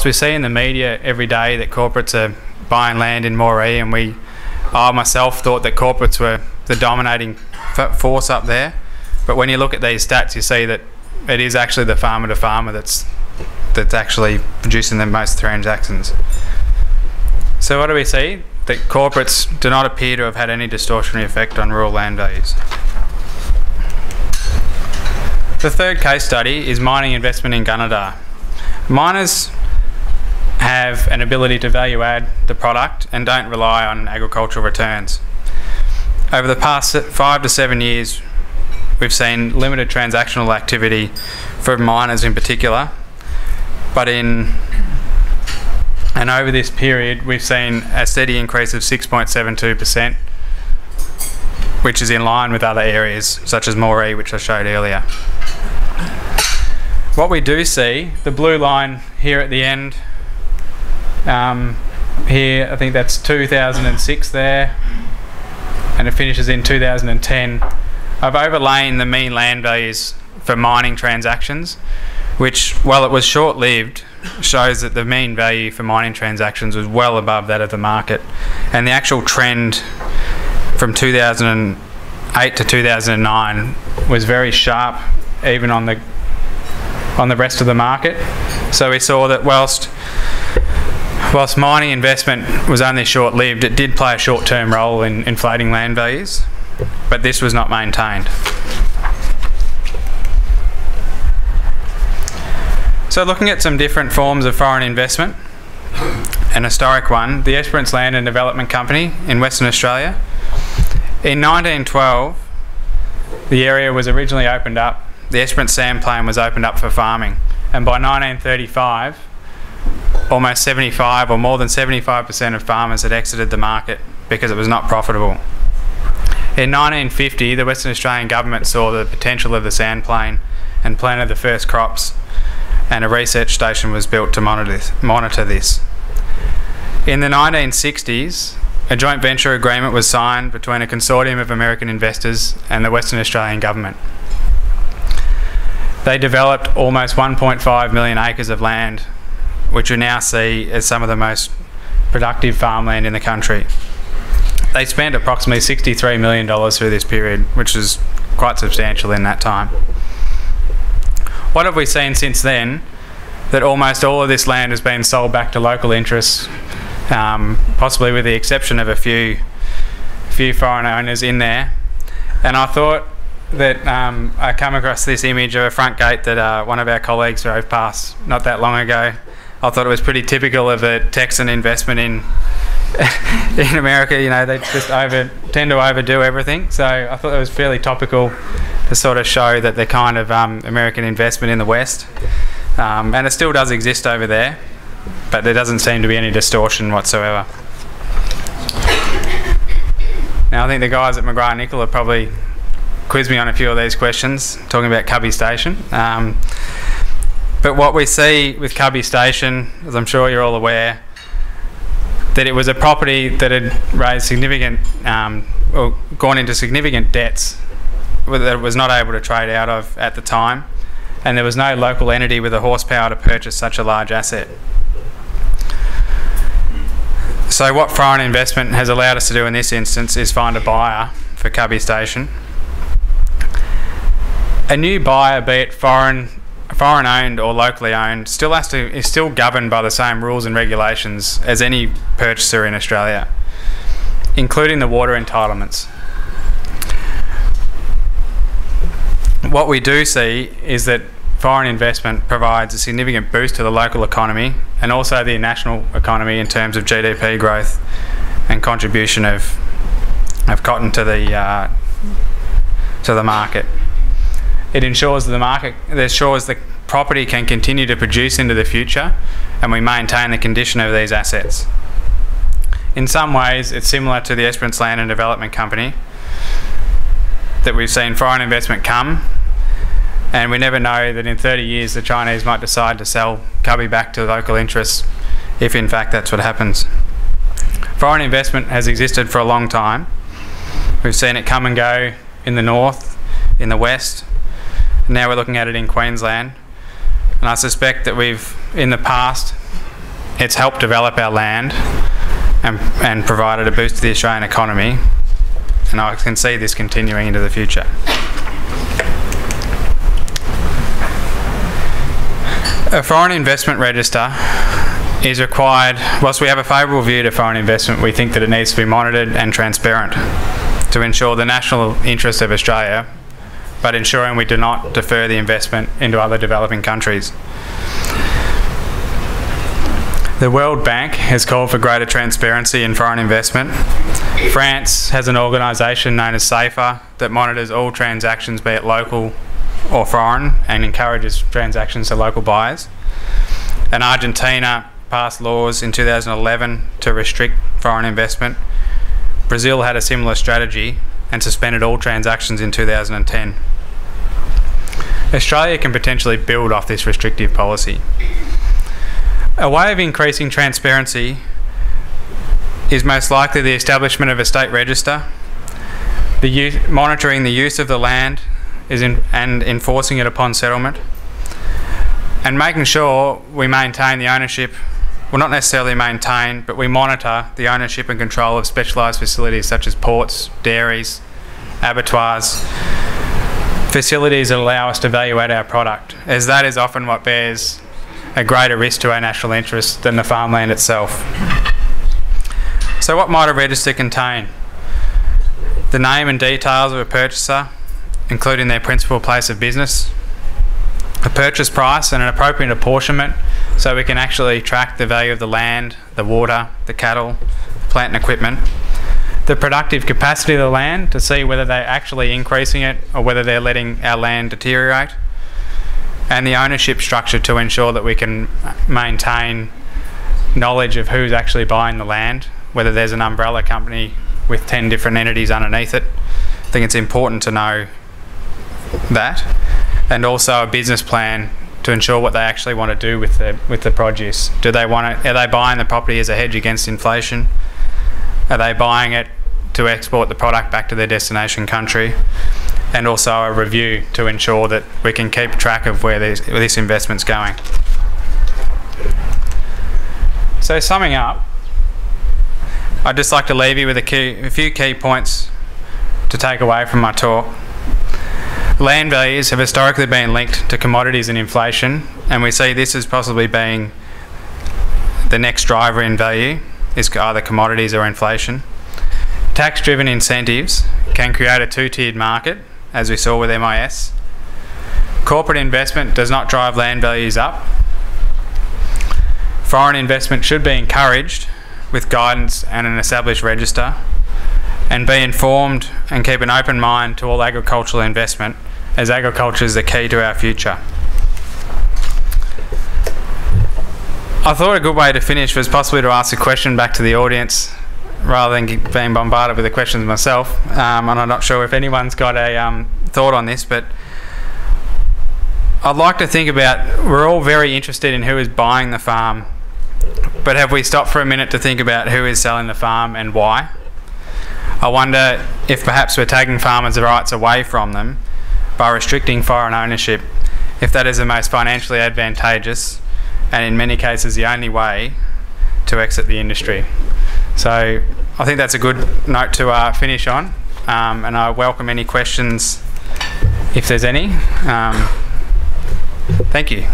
We see in the media every day that corporates are buying land in Moree, and I myself thought that corporates were the dominating force up there. But when you look at these stats, you see that it is actually the farmer to farmer that's actually producing the most transactions. So what do we see? That corporates do not appear to have had any distortionary effect on rural land values. The third case study is mining investment in Gunnedah. Miners have an ability to value add the product and don't rely on agricultural returns. Over the past 5 to 7 years, we've seen limited transactional activity for miners in particular, but over this period we've seen a steady increase of 6.72%, which is in line with other areas such as Moree, which I showed earlier. What we do see, the blue line here at the end, here I think that's 2006 there, and it finishes in 2010. I've overlain the mean land values for mining transactions, which, while it was short-lived, shows that the mean value for mining transactions was well above that of the market, and the actual trend from 2008 to 2009 was very sharp, even on the rest of the market. So we saw that whilst mining investment was only short-lived, it did play a short-term role in inflating land values, but this was not maintained. So looking at some different forms of foreign investment, an historic one, the Esperance Land and Development Company in Western Australia. In 1912, the area was originally opened up, the Esperance Sand Plain was opened up for farming, and by 1935, almost 75 or more than 75% of farmers had exited the market because it was not profitable. In 1950, the Western Australian government saw the potential of the sand plain and planted the first crops, and a research station was built to monitor this. In the 1960s, a joint venture agreement was signed between a consortium of American investors and the Western Australian government. They developed almost 1.5 million acres of land, which we now see as some of the most productive farmland in the country. They spent approximately $63 million through this period, which is quite substantial in that time. What have we seen since then? That almost all of this land has been sold back to local interests, possibly with the exception of a few foreign owners in there. And I thought that I come across this image of a front gate that one of our colleagues drove past not that long ago. I thought it was pretty typical of a Texan investment in America. You know, they just tend to overdo everything. So I thought it was fairly topical to sort of show that the kind of American investment in the West, and it still does exist over there, but there doesn't seem to be any distortion whatsoever. Now I think the guys at McGrath Nicol have probably quizzed me on a few of these questions, talking about Cubby Station. But what we see with Cubby Station, as I'm sure you're all aware, that it was a property that had raised significant, or gone into significant debts that it was not able to trade out of at the time, and there was no local entity with the horsepower to purchase such a large asset. So what foreign investment has allowed us to do in this instance is find a buyer for Cubby Station. A new buyer, be it foreign owned or locally owned, is still governed by the same rules and regulations as any purchaser in Australia, including the water entitlements. What we do see is that foreign investment provides a significant boost to the local economy and also the national economy in terms of GDP growth and contribution of cotton to the market. It ensures the property can continue to produce into the future, and we maintain the condition of these assets. In some ways, it's similar to the Esperance Land and Development Company, that we've seen foreign investment come, and we never know that in 30 years the Chinese might decide to sell Cubby back to local interests, if in fact that's what happens. Foreign investment has existed for a long time. We've seen it come and go in the north, in the west. Now we're looking at it in Queensland, and I suspect that we've, in the past, it's helped develop our land and provided a boost to the Australian economy, and I can see this continuing into the future. A foreign investment register is required. Whilst we have a favourable view to foreign investment, we think that it needs to be monitored and transparent to ensure the national interest of Australia, but ensuring we do not defer the investment into other developing countries. The World Bank has called for greater transparency in foreign investment. France has an organisation known as SAFER that monitors all transactions, be it local or foreign, and encourages transactions to local buyers. And Argentina passed laws in 2011 to restrict foreign investment. Brazil had a similar strategy and suspended all transactions in 2010. Australia can potentially build off this restrictive policy. A way of increasing transparency is most likely the establishment of a state register, monitoring the use of the land and enforcing it upon settlement, and making sure we maintain the ownership, well, not necessarily maintain, but we monitor the ownership and control of specialised facilities such as ports, dairies, abattoirs, facilities that allow us to evaluate our product, as that is often what bears a greater risk to our national interest than the farmland itself. So what might a register contain? The name and details of a purchaser, including their principal place of business, a purchase price and an appropriate apportionment so we can actually track the value of the land, the water, the cattle, plant and equipment, the productive capacity of the land to see whether they're actually increasing it or whether they're letting our land deteriorate, and the ownership structure to ensure that we can maintain knowledge of who's actually buying the land, whether there's an umbrella company with 10 different entities underneath it. I think it's important to know that, and also a business plan to ensure what they actually want to do with the produce. Are they buying the property as a hedge against inflation? Are they buying it to export the product back to their destination country? And also a review to ensure that we can keep track of where this investment's going. So summing up, I'd just like to leave you with a few key points to take away from my talk. Land values have historically been linked to commodities and inflation, and we see this as possibly being the next driver in value, is either commodities or inflation. Tax-driven incentives can create a two-tiered market, as we saw with MIS. Corporate investment does not drive land values up. Foreign investment should be encouraged with guidance and an established register, and be informed and keep an open mind to all agricultural investment, as agriculture is the key to our future. I thought a good way to finish was possibly to ask a question back to the audience rather than being bombarded with the questions myself, and I'm not sure if anyone's got a thought on this, but I'd like to think about, we're all very interested in who is buying the farm, but have we stopped for a minute to think about who is selling the farm and why? I wonder if perhaps we're taking farmers' rights away from them by restricting foreign ownership, if that is the most financially advantageous and in many cases the only way to exit the industry. So I think that's a good note to finish on, and I welcome any questions if there's any. Thank you.